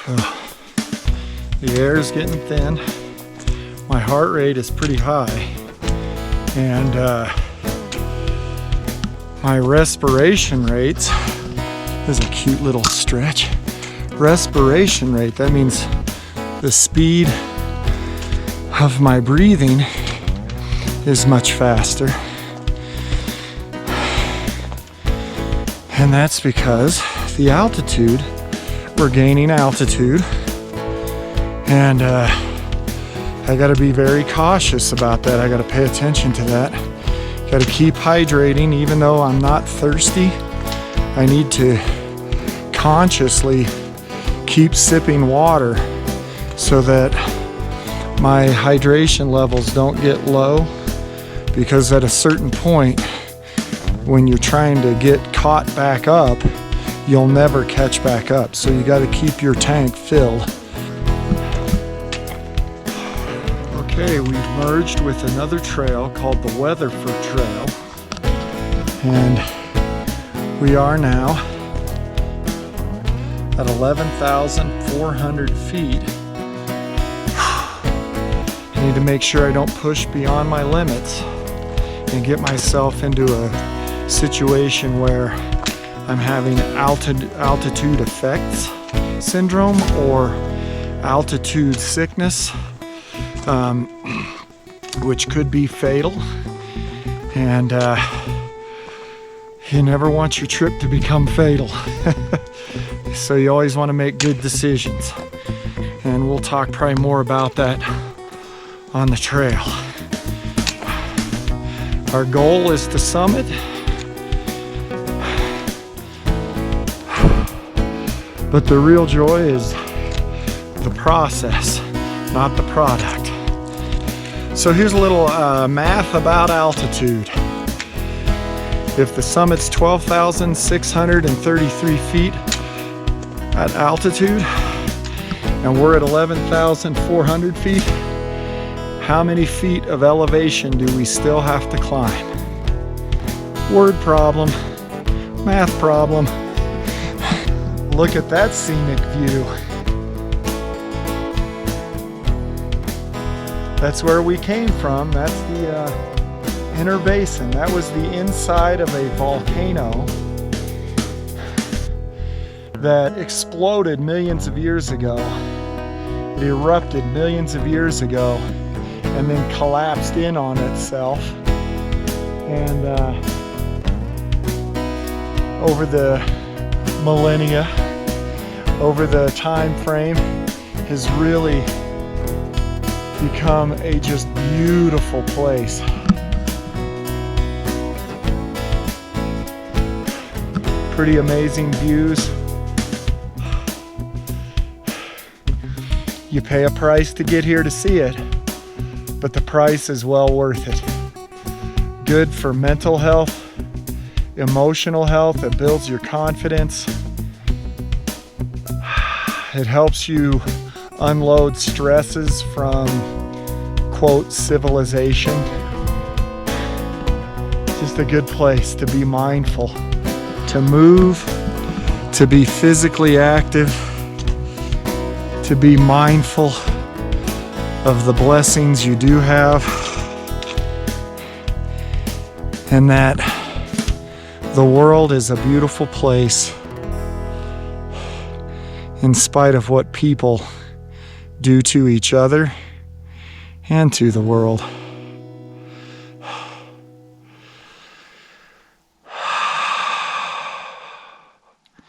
The air is getting thin. My heart rate is pretty high. And my respiration rates, this is a cute little stretch. Respiration rate, that means the speed of my breathing is much faster. And that's because the altitude, we're gaining altitude, and I gotta be very cautious about that. I gotta pay attention to that. Gotta keep hydrating. Even though I'm not thirsty, I need to consciously keep sipping water so that my hydration levels don't get low, because at a certain point, when you're trying to get caught back up, you'll never catch back up. So you got to keep your tank filled. Okay, we've merged with another trail called the Weatherford Trail, and we are now at 11,400 feet. I need to make sure I don't push beyond my limits and get myself into a situation where I'm having altitude effects syndrome or altitude sickness, which could be fatal. And you never want your trip to become fatal. So you always want to make good decisions. And we'll talk probably more about that on the trail. Our goal is to summit. But the real joy is the process, not the product. So here's a little math about altitude. If the summit's 12,633 feet at altitude, and we're at 11,400 feet, how many feet of elevation do we still have to climb? Word problem, math problem. Look at that scenic view. That's where we came from. That's the Inner Basin. That was the inside of a volcano that exploded millions of years ago. It erupted millions of years ago and then collapsed in on itself. And over the millennia, over the time frame, has really become a just beautiful place. Pretty amazing views. You pay a price to get here to see it, but the price is well worth it. Good for mental health, emotional health. It builds your confidence. It helps you unload stresses from, quote, civilization. Just a good place to be mindful, to move, to be physically active, to be mindful of the blessings you do have, and that the world is a beautiful place in spite of what people do to each other and to the world.